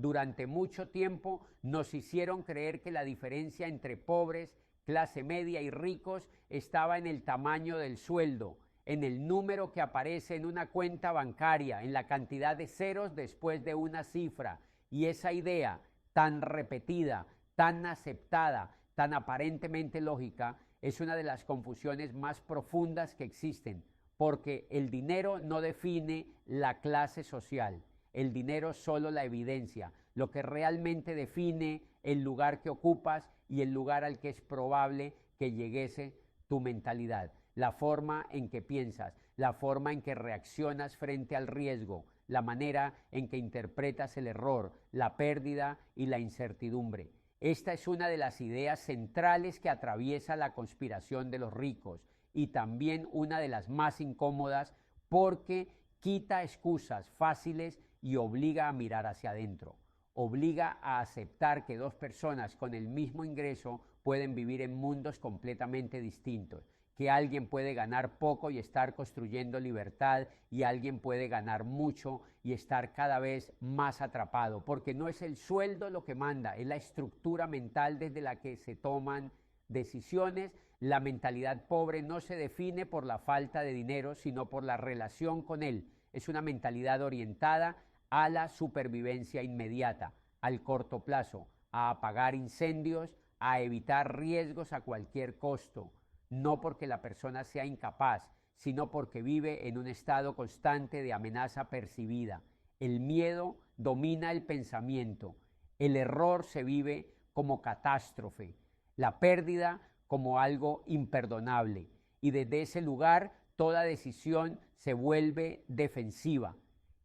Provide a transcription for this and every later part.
durante mucho tiempo nos hicieron creer que la diferencia entre pobres, clase media y ricos estaba en el tamaño del sueldo, en el número que aparece en una cuenta bancaria, en la cantidad de ceros después de una cifra. Y esa idea tan repetida, tan aceptada, tan aparentemente lógica, es una de las confusiones más profundas que existen, porque el dinero no define la clase social, el dinero solo la evidencia. Lo que realmente define el lugar que ocupas y el lugar al que es probable que lleguese tu mentalidad, la forma en que piensas, la forma en que reaccionas frente al riesgo, la manera en que interpretas el error, la pérdida y la incertidumbre. Esta es una de las ideas centrales que atraviesa la conspiración de los ricos y también una de las más incómodas porque quita excusas fáciles y obliga a mirar hacia adentro. Obliga a aceptar que dos personas con el mismo ingreso pueden vivir en mundos completamente distintos, que alguien puede ganar poco y estar construyendo libertad y alguien puede ganar mucho y estar cada vez más atrapado, porque no es el sueldo lo que manda, es la estructura mental desde la que se toman decisiones. La mentalidad pobre no se define por la falta de dinero, sino por la relación con él. Es una mentalidad orientada a la supervivencia inmediata, al corto plazo, a apagar incendios, a evitar riesgos a cualquier costo, no porque la persona sea incapaz, sino porque vive en un estado constante de amenaza percibida. El miedo domina el pensamiento, el error se vive como catástrofe, la pérdida como algo imperdonable, y desde ese lugar toda decisión se vuelve defensiva.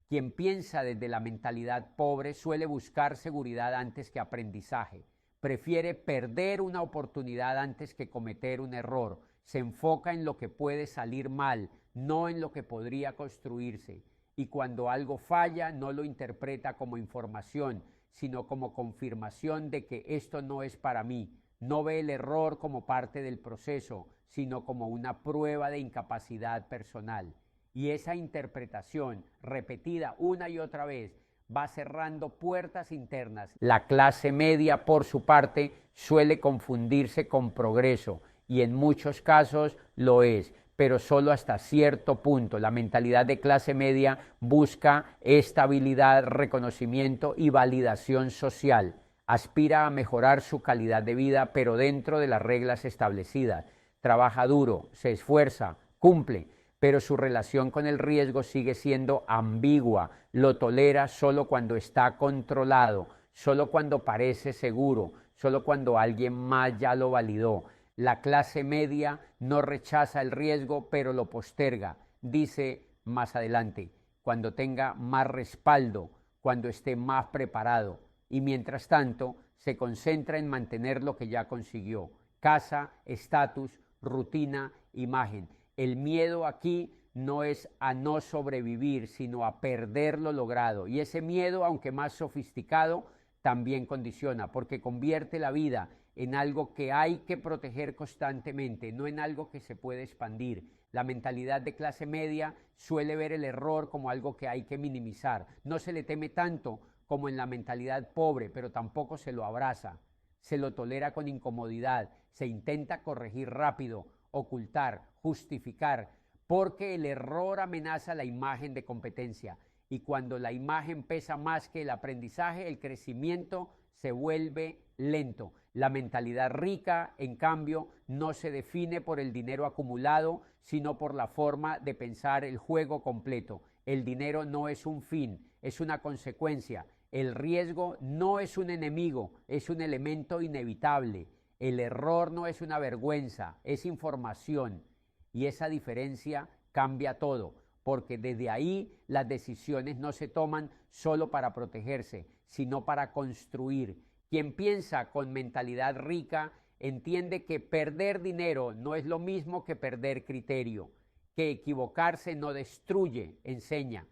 Quien piensa desde la mentalidad pobre suele buscar seguridad antes que aprendizaje. Prefiere perder una oportunidad antes que cometer un error. Se enfoca en lo que puede salir mal, no en lo que podría construirse. Y cuando algo falla, no lo interpreta como información, sino como confirmación de que esto no es para mí. No ve el error como parte del proceso, sino como una prueba de incapacidad personal. Y esa interpretación, repetida una y otra vez, va cerrando puertas internas. La clase media, por su parte, suele confundirse con progreso, y en muchos casos lo es, pero solo hasta cierto punto. La mentalidad de clase media busca estabilidad, reconocimiento y validación social. Aspira a mejorar su calidad de vida, pero dentro de las reglas establecidas. Trabaja duro, se esfuerza, cumple, pero su relación con el riesgo sigue siendo ambigua. Lo tolera solo cuando está controlado, solo cuando parece seguro, solo cuando alguien más ya lo validó. La clase media no rechaza el riesgo, pero lo posterga. Dice más adelante, cuando tenga más respaldo, cuando esté más preparado. Y mientras tanto, se concentra en mantener lo que ya consiguió. Casa, estatus, rutina, imagen. El miedo aquí no es a no sobrevivir, sino a perder lo logrado. Y ese miedo, aunque más sofisticado, también condiciona, porque convierte la vida en algo que hay que proteger constantemente, no en algo que se puede expandir. La mentalidad de clase media suele ver el error como algo que hay que minimizar. No se le teme tanto como en la mentalidad pobre, pero tampoco se lo abraza. Se lo tolera con incomodidad, se intenta corregir rápido, ocultar, justificar, porque el error amenaza la imagen de competencia. Y cuando la imagen pesa más que el aprendizaje, el crecimiento se vuelve lento. La mentalidad rica, en cambio, no se define por el dinero acumulado, sino por la forma de pensar el juego completo. El dinero no es un fin, es una consecuencia. El riesgo no es un enemigo, es un elemento inevitable. El error no es una vergüenza, es información. Y esa diferencia cambia todo, porque desde ahí las decisiones no se toman solo para protegerse, sino para construir. Quien piensa con mentalidad rica entiende que perder dinero no es lo mismo que perder criterio, que equivocarse no destruye, enseña,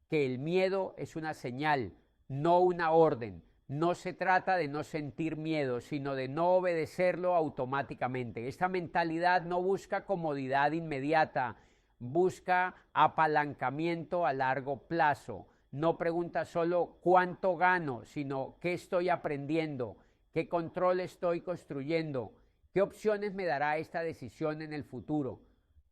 que el miedo es una señal, no una orden. No se trata de no sentir miedo, sino de no obedecerlo automáticamente. Esta mentalidad no busca comodidad inmediata, busca apalancamiento a largo plazo. no pregunta solo cuánto gano, sino qué estoy aprendiendo, qué control estoy construyendo, qué opciones me dará esta decisión en el futuro.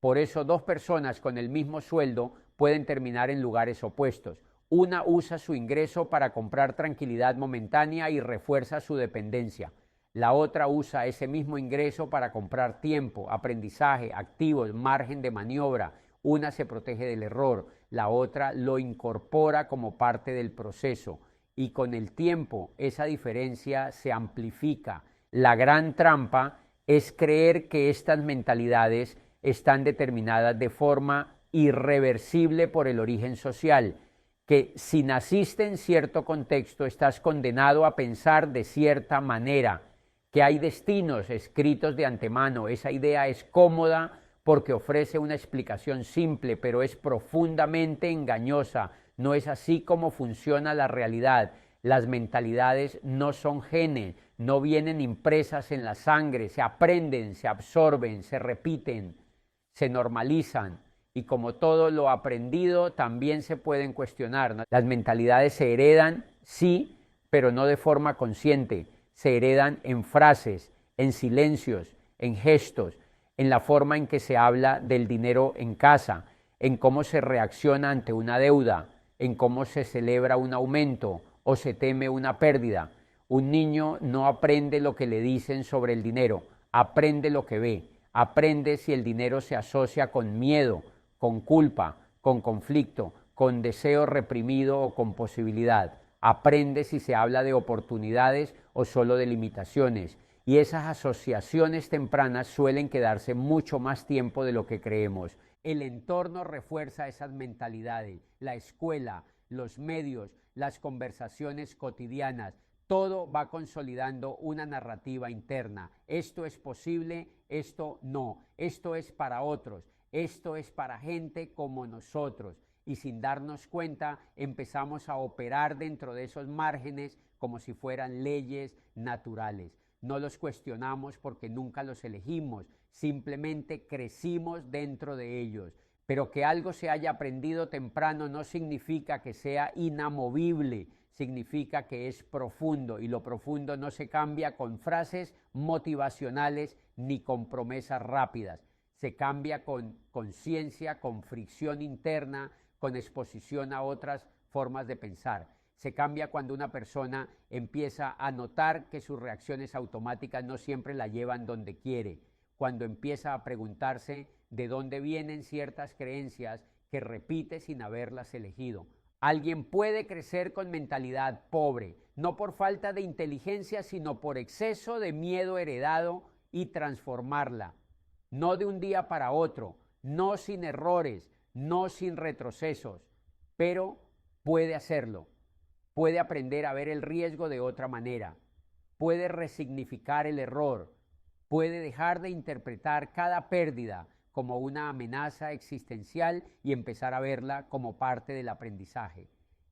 Por eso dos personas con el mismo sueldo pueden terminar en lugares opuestos. Una usa su ingreso para comprar tranquilidad momentánea y refuerza su dependencia. La otra usa ese mismo ingreso para comprar tiempo, aprendizaje, activos, margen de maniobra. Una se protege del error, la otra lo incorpora como parte del proceso. Y con el tiempo esa diferencia se amplifica. La gran trampa es creer que estas mentalidades están determinadas de forma irreversible por el origen social, que si naciste en cierto contexto estás condenado a pensar de cierta manera, que hay destinos escritos de antemano. Esa idea es cómoda porque ofrece una explicación simple, pero es profundamente engañosa. No es así como funciona la realidad. Las mentalidades no son genes, no vienen impresas en la sangre, se aprenden, se absorben, se repiten, se normalizan. Y como todo lo aprendido, también se pueden cuestionar, ¿no? Las mentalidades se heredan, sí, pero no de forma consciente. Se heredan en frases, en silencios, en gestos, en la forma en que se habla del dinero en casa, en cómo se reacciona ante una deuda, en cómo se celebra un aumento o se teme una pérdida. Un niño no aprende lo que le dicen sobre el dinero, aprende lo que ve, aprende si el dinero se asocia con miedo, con culpa, con conflicto, con deseo reprimido o con posibilidad. Aprende si se habla de oportunidades o solo de limitaciones. Y esas asociaciones tempranas suelen quedarse mucho más tiempo de lo que creemos. El entorno refuerza esas mentalidades, la escuela, los medios, las conversaciones cotidianas, todo va consolidando una narrativa interna. Esto es posible, esto no, esto es para otros, esto es para gente como nosotros. Y sin darnos cuenta empezamos a operar dentro de esos márgenes como si fueran leyes naturales. No los cuestionamos porque nunca los elegimos, simplemente crecimos dentro de ellos. Pero que algo se haya aprendido temprano no significa que sea inamovible, significa que es profundo, y lo profundo no se cambia con frases motivacionales ni con promesas rápidas. Se cambia con conciencia, con fricción interna, con exposición a otras formas de pensar. Se cambia cuando una persona empieza a notar que sus reacciones automáticas no siempre la llevan donde quiere, cuando empieza a preguntarse de dónde vienen ciertas creencias que repite sin haberlas elegido. Alguien puede crecer con mentalidad pobre, no por falta de inteligencia, sino por exceso de miedo heredado, y transformarla, no de un día para otro, no sin errores, no sin retrocesos, pero puede hacerlo. Puede aprender a ver el riesgo de otra manera, puede resignificar el error, puede dejar de interpretar cada pérdida como una amenaza existencial y empezar a verla como parte del aprendizaje.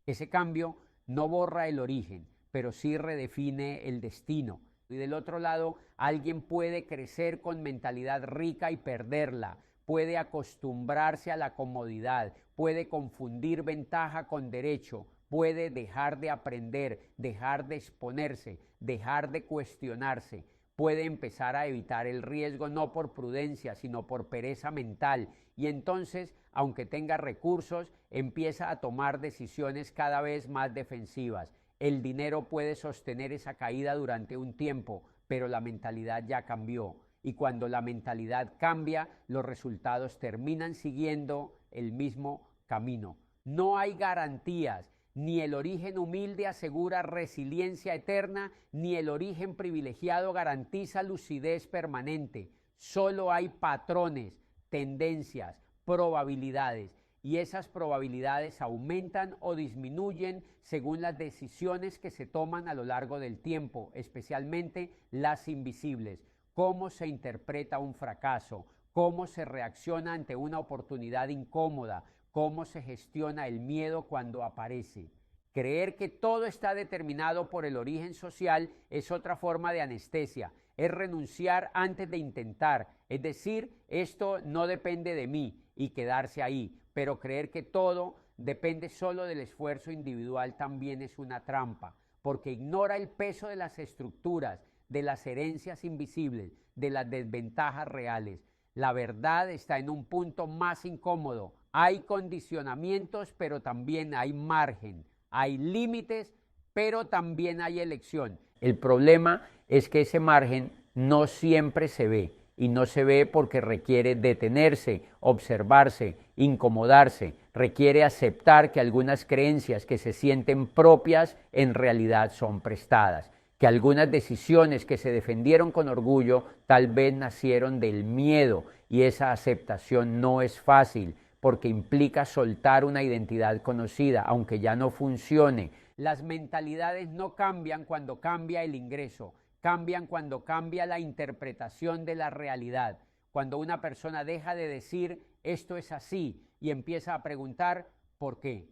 Ese cambio no borra el origen, pero sí redefine el destino. Y del otro lado, alguien puede crecer con mentalidad rica y perderla, puede acostumbrarse a la comodidad, puede confundir ventaja con derecho, puede dejar de aprender, dejar de exponerse, dejar de cuestionarse, puede empezar a evitar el riesgo no por prudencia, sino por pereza mental, y entonces, aunque tenga recursos, empieza a tomar decisiones cada vez más defensivas. El dinero puede sostener esa caída durante un tiempo, pero la mentalidad ya cambió. Y cuando la mentalidad cambia, los resultados terminan siguiendo el mismo camino. No hay garantías. Ni el origen humilde asegura resiliencia eterna, ni el origen privilegiado garantiza lucidez permanente. Solo hay patrones, tendencias, probabilidades, y esas probabilidades aumentan o disminuyen según las decisiones que se toman a lo largo del tiempo, especialmente las invisibles. Cómo se interpreta un fracaso, cómo se reacciona ante una oportunidad incómoda, cómo se gestiona el miedo cuando aparece. Creer que todo está determinado por el origen social es otra forma de anestesia, es renunciar antes de intentar, es decir, esto no depende de mí y quedarse ahí, pero creer que todo depende solo del esfuerzo individual también es una trampa, porque ignora el peso de las estructuras, de las herencias invisibles, de las desventajas reales. La verdad está en un punto más incómodo. Hay condicionamientos, pero también hay margen. Hay límites, pero también hay elección. El problema es que ese margen no siempre se ve, y no se ve porque requiere detenerse, observarse, incomodarse, requiere aceptar que algunas creencias que se sienten propias en realidad son prestadas, que algunas decisiones que se defendieron con orgullo tal vez nacieron del miedo, y esa aceptación no es fácil porque implica soltar una identidad conocida, aunque ya no funcione. Las mentalidades no cambian cuando cambia el ingreso, cambian cuando cambia la interpretación de la realidad. Cuando una persona deja de decir esto es así y empieza a preguntar ¿por qué?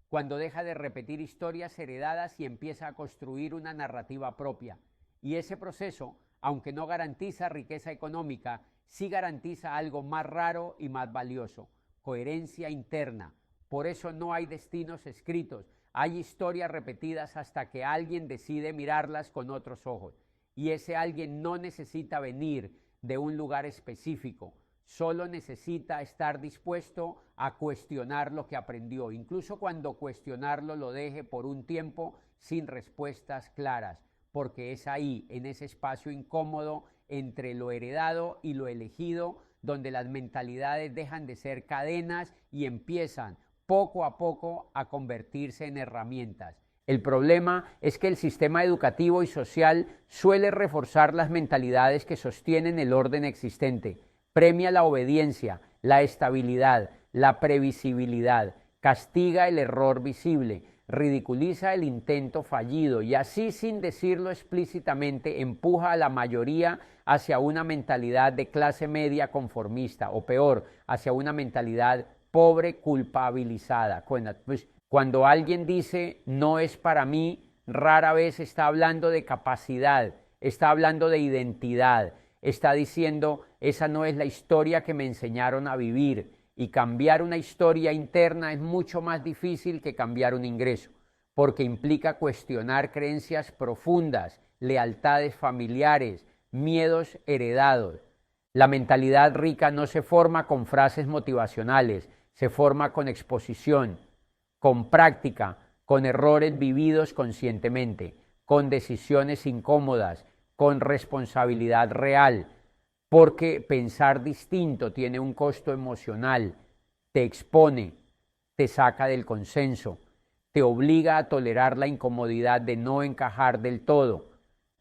Cuando deja de repetir historias heredadas y empieza a construir una narrativa propia. Y ese proceso, aunque no garantiza riqueza económica, sí garantiza algo más raro y más valioso: coherencia interna. Por eso no hay destinos escritos, hay historias repetidas hasta que alguien decide mirarlas con otros ojos. Y ese alguien no necesita venir de un lugar específico, solo necesita estar dispuesto a cuestionar lo que aprendió, incluso cuando cuestionarlo lo deje por un tiempo sin respuestas claras, porque es ahí, en ese espacio incómodo entre lo heredado y lo elegido, donde las mentalidades dejan de ser cadenas y empiezan poco a poco a convertirse en herramientas. El problema es que el sistema educativo y social suele reforzar las mentalidades que sostienen el orden existente, premia la obediencia, la estabilidad, la previsibilidad, castiga el error visible, ridiculiza el intento fallido y así, sin decirlo explícitamente, empuja a la mayoría hacia una mentalidad de clase media conformista, o peor, hacia una mentalidad pobre culpabilizada. Cuando alguien dice no es para mí, rara vez está hablando de capacidad, está hablando de identidad, está diciendo esa no es la historia que me enseñaron a vivir, y cambiar una historia interna es mucho más difícil que cambiar un ingreso, porque implica cuestionar creencias profundas, lealtades familiares, miedos heredados. La mentalidad rica no se forma con frases motivacionales, se forma con exposición, con práctica, con errores vividos conscientemente, con decisiones incómodas, con responsabilidad real, porque pensar distinto tiene un costo emocional, te expone, te saca del consenso, te obliga a tolerar la incomodidad de no encajar del todo.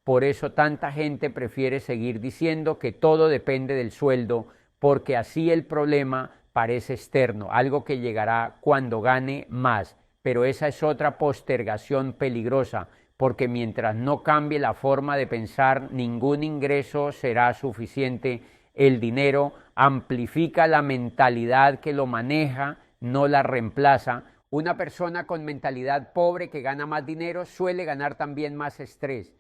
Por eso tanta gente prefiere seguir diciendo que todo depende del sueldo, porque así el problema parece externo, algo que llegará cuando gane más. Pero esa es otra postergación peligrosa, porque mientras no cambie la forma de pensar, ningún ingreso será suficiente. El dinero amplifica la mentalidad que lo maneja, no la reemplaza. Una persona con mentalidad pobre que gana más dinero suele ganar también más estrés,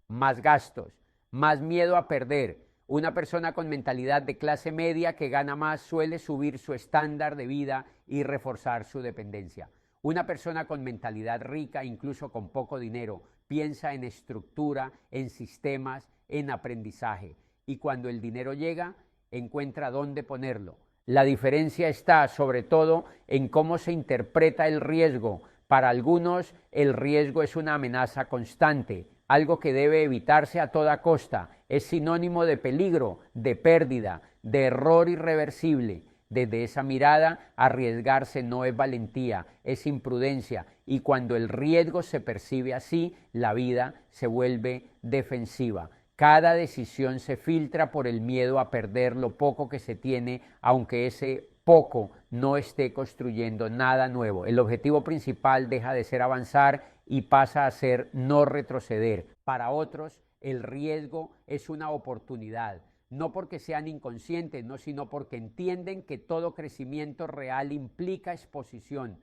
más gastos, más miedo a perder. Una persona con mentalidad de clase media que gana más suele subir su estándar de vida y reforzar su dependencia. Una persona con mentalidad rica, incluso con poco dinero, piensa en estructura, en sistemas, en aprendizaje. Y cuando el dinero llega, encuentra dónde ponerlo. La diferencia está sobre todo en cómo se interpreta el riesgo. Para algunos, el riesgo es una amenaza constante, algo que debe evitarse a toda costa. Es sinónimo de peligro, de pérdida, de error irreversible. Desde esa mirada, arriesgarse no es valentía, es imprudencia, y cuando el riesgo se percibe así, la vida se vuelve defensiva. Cada decisión se filtra por el miedo a perder lo poco que se tiene, aunque ese poco no esté construyendo nada nuevo. El objetivo principal deja de ser avanzar y pasa a ser no retroceder. Para otros, el riesgo es una oportunidad. No porque sean inconscientes, no, sino porque entienden que todo crecimiento real implica exposición,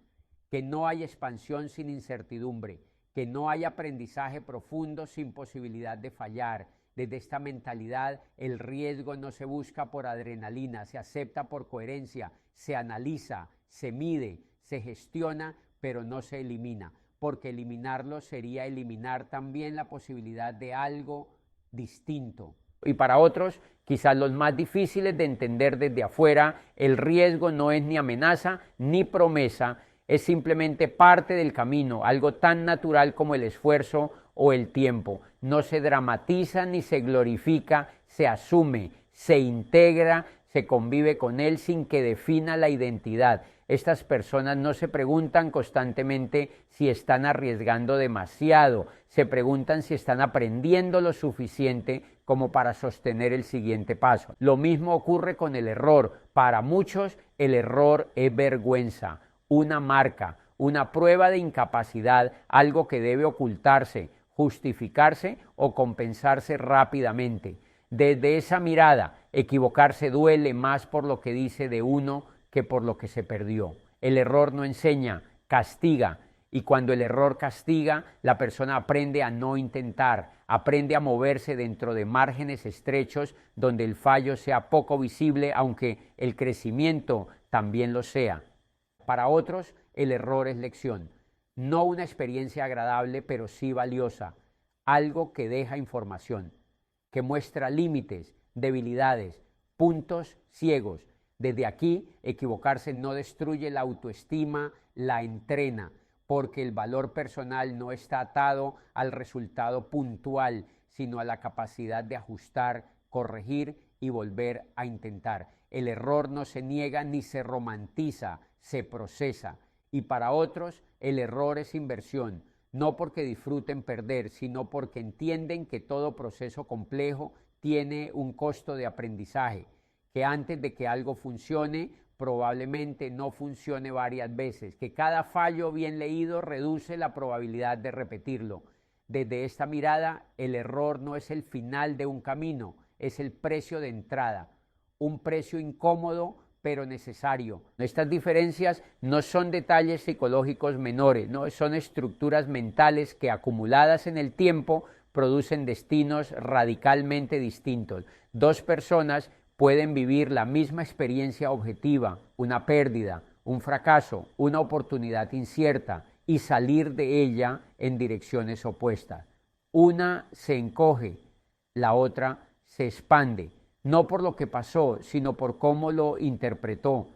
que no hay expansión sin incertidumbre, que no hay aprendizaje profundo sin posibilidad de fallar. Desde esta mentalidad, el riesgo no se busca por adrenalina, se acepta por coherencia, se analiza, se mide, se gestiona, pero no se elimina, porque eliminarlo sería eliminar también la posibilidad de algo distinto. Y para otros, quizás los más difíciles de entender desde afuera, el riesgo no es ni amenaza ni promesa, es simplemente parte del camino, algo tan natural como el esfuerzo o el tiempo. No se dramatiza ni se glorifica, se asume, se integra, se convive con él sin que defina la identidad. Estas personas no se preguntan constantemente si están arriesgando demasiado, se preguntan si están aprendiendo lo suficiente como para sostener el siguiente paso. Lo mismo ocurre con el error. Para muchos el error es vergüenza, una marca, una prueba de incapacidad, algo que debe ocultarse, justificarse o compensarse rápidamente. Desde esa mirada, equivocarse duele más por lo que dice de uno que por lo que se perdió. El error no enseña, castiga, y cuando el error castiga, la persona aprende a no intentar, aprende a moverse dentro de márgenes estrechos donde el fallo sea poco visible, aunque el crecimiento también lo sea. Para otros, el error es lección, no una experiencia agradable, pero sí valiosa, algo que deja información, que muestra límites, debilidades, puntos ciegos. Desde aquí, equivocarse no destruye la autoestima, la entrena, porque el valor personal no está atado al resultado puntual, sino a la capacidad de ajustar, corregir y volver a intentar. El error no se niega ni se romantiza, se procesa. Y para otros, el error es inversión, no porque disfruten perder, sino porque entienden que todo proceso complejo tiene un costo de aprendizaje, que antes de que algo funcione, probablemente no funcione varias veces, que cada fallo bien leído reduce la probabilidad de repetirlo. Desde esta mirada, el error no es el final de un camino, es el precio de entrada, un precio incómodo pero necesario. Estas diferencias no son detalles psicológicos menores, no, son estructuras mentales que acumuladas en el tiempo producen destinos radicalmente distintos. Dos personas pueden vivir la misma experiencia objetiva, una pérdida, un fracaso, una oportunidad incierta, y salir de ella en direcciones opuestas. Una se encoge, la otra se expande, no por lo que pasó, sino por cómo lo interpretó.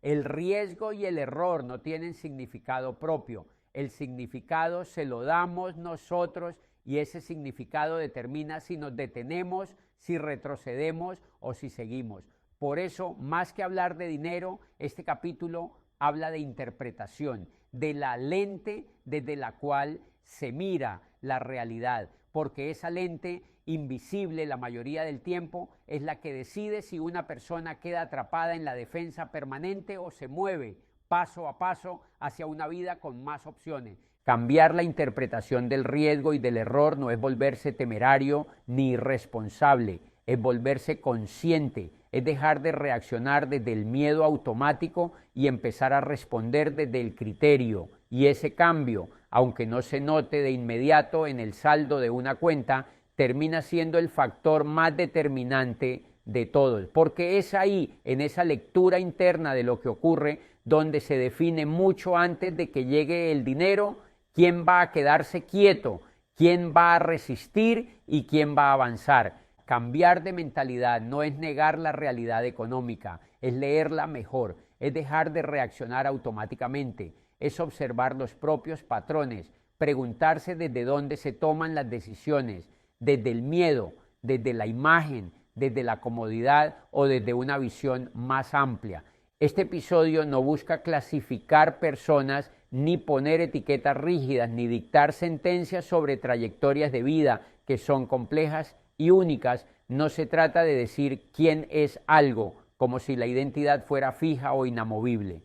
El riesgo y el error no tienen significado propio. El significado se lo damos nosotros y ese significado determina si nos detenemos, si retrocedemos o si seguimos. Por eso, más que hablar de dinero, este capítulo habla de interpretación, de la lente desde la cual se mira la realidad, porque esa lente invisible la mayoría del tiempo es la que decide si una persona queda atrapada en la defensa permanente o se mueve paso a paso hacia una vida con más opciones. Cambiar la interpretación del riesgo y del error no es volverse temerario ni irresponsable, es volverse consciente, es dejar de reaccionar desde el miedo automático y empezar a responder desde el criterio. Y ese cambio, aunque no se note de inmediato en el saldo de una cuenta, termina siendo el factor más determinante de todos, porque es ahí, en esa lectura interna de lo que ocurre, donde se define mucho antes de que llegue el dinero, quién va a quedarse quieto, quién va a resistir y quién va a avanzar. Cambiar de mentalidad no es negar la realidad económica, es leerla mejor, es dejar de reaccionar automáticamente, es observar los propios patrones, preguntarse desde dónde se toman las decisiones, desde el miedo, desde la imagen, desde la comodidad o desde una visión más amplia. Este episodio no busca clasificar personas ni poner etiquetas rígidas ni dictar sentencias sobre trayectorias de vida que son complejas y únicas. No se trata de decir quién es algo, como si la identidad fuera fija o inamovible.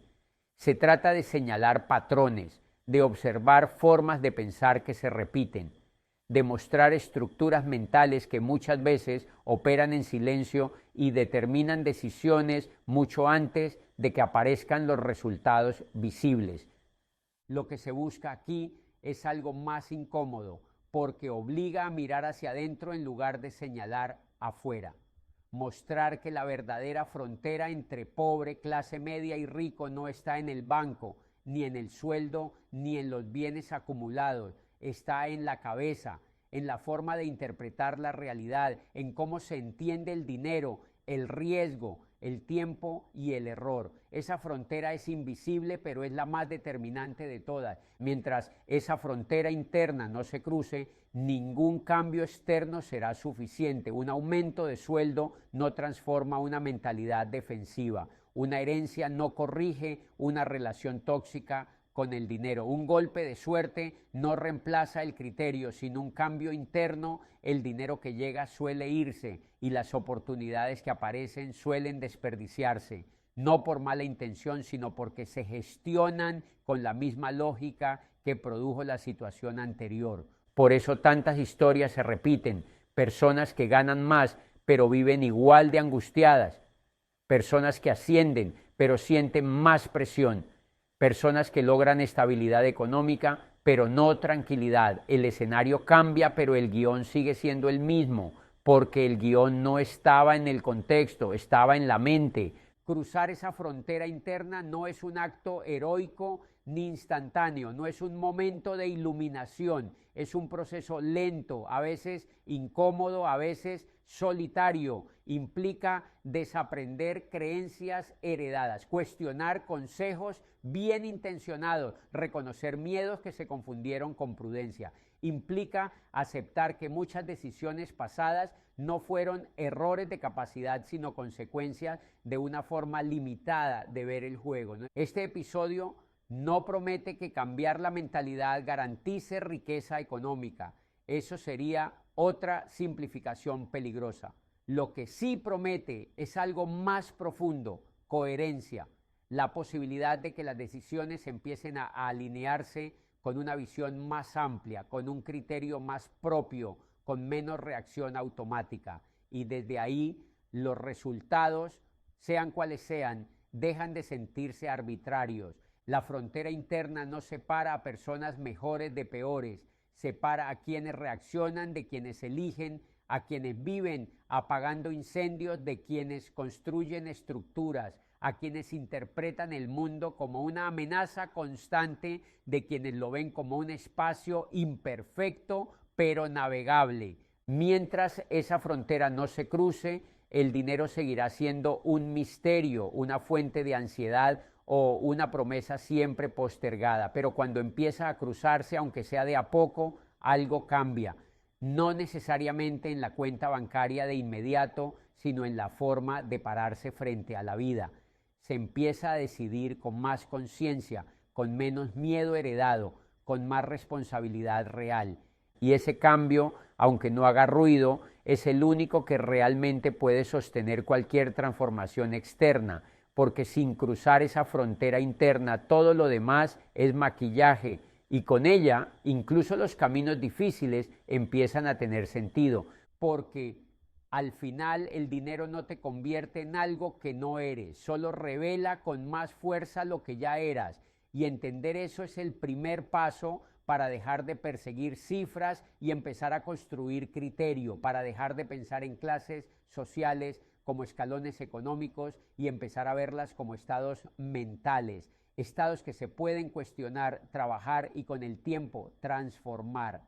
Se trata de señalar patrones, de observar formas de pensar que se repiten, de mostrar estructuras mentales que muchas veces operan en silencio y determinan decisiones mucho antes de que aparezcan los resultados visibles. Lo que se busca aquí es algo más incómodo, porque obliga a mirar hacia adentro en lugar de señalar afuera. Mostrar que la verdadera frontera entre pobre, clase media y rico no está en el banco, ni en el sueldo, ni en los bienes acumulados. Está en la cabeza, en la forma de interpretar la realidad, en cómo se entiende el dinero, el riesgo, el tiempo y el error. Esa frontera es invisible, pero es la más determinante de todas. Mientras esa frontera interna no se cruce, ningún cambio externo será suficiente. Un aumento de sueldo no transforma una mentalidad defensiva. Una herencia no corrige una relación tóxica con el dinero. Un golpe de suerte no reemplaza el criterio, sino un cambio interno. El dinero que llega suele irse y las oportunidades que aparecen suelen desperdiciarse, no por mala intención, sino porque se gestionan con la misma lógica que produjo la situación anterior. Por eso tantas historias se repiten, personas que ganan más pero viven igual de angustiadas, personas que ascienden pero sienten más presión, personas que logran estabilidad económica, pero no tranquilidad. El escenario cambia, pero el guión sigue siendo el mismo, porque el guión no estaba en el contexto, estaba en la mente. Cruzar esa frontera interna no es un acto heroico ni instantáneo, no es un momento de iluminación, es un proceso lento, a veces incómodo, a veces solitario. Implica desaprender creencias heredadas, cuestionar consejos bien intencionados, reconocer miedos que se confundieron con prudencia. Implica aceptar que muchas decisiones pasadas no fueron errores de capacidad, sino consecuencias de una forma limitada de ver el juego. Este episodio no promete que cambiar la mentalidad garantice riqueza económica. Eso sería otra simplificación peligrosa. Lo que sí promete es algo más profundo: coherencia, la posibilidad de que las decisiones empiecen a alinearse con una visión más amplia, con un criterio más propio, con menos reacción automática. Y desde ahí los resultados, sean cuales sean, dejan de sentirse arbitrarios. La frontera interna no separa a personas mejores de peores, separa a quienes reaccionan de quienes eligen, a quienes viven apagando incendios de quienes construyen estructuras, a quienes interpretan el mundo como una amenaza constante de quienes lo ven como un espacio imperfecto pero navegable. Mientras esa frontera no se cruce, el dinero seguirá siendo un misterio, una fuente de ansiedad o una promesa siempre postergada. Pero cuando empieza a cruzarse, aunque sea de a poco, algo cambia. No necesariamente en la cuenta bancaria de inmediato, sino en la forma de pararse frente a la vida. Se empieza a decidir con más conciencia, con menos miedo heredado, con más responsabilidad real. Y ese cambio, aunque no haga ruido, es el único que realmente puede sostener cualquier transformación externa, porque sin cruzar esa frontera interna, todo lo demás es maquillaje, y con ella, incluso los caminos difíciles empiezan a tener sentido, porque al final el dinero no te convierte en algo que no eres, solo revela con más fuerza lo que ya eras, y entender eso es el primer paso para dejar de perseguir cifras y empezar a construir criterio, para dejar de pensar en clases sociales como escalones económicos y empezar a verlas como estados mentales, estados que se pueden cuestionar, trabajar y con el tiempo transformar.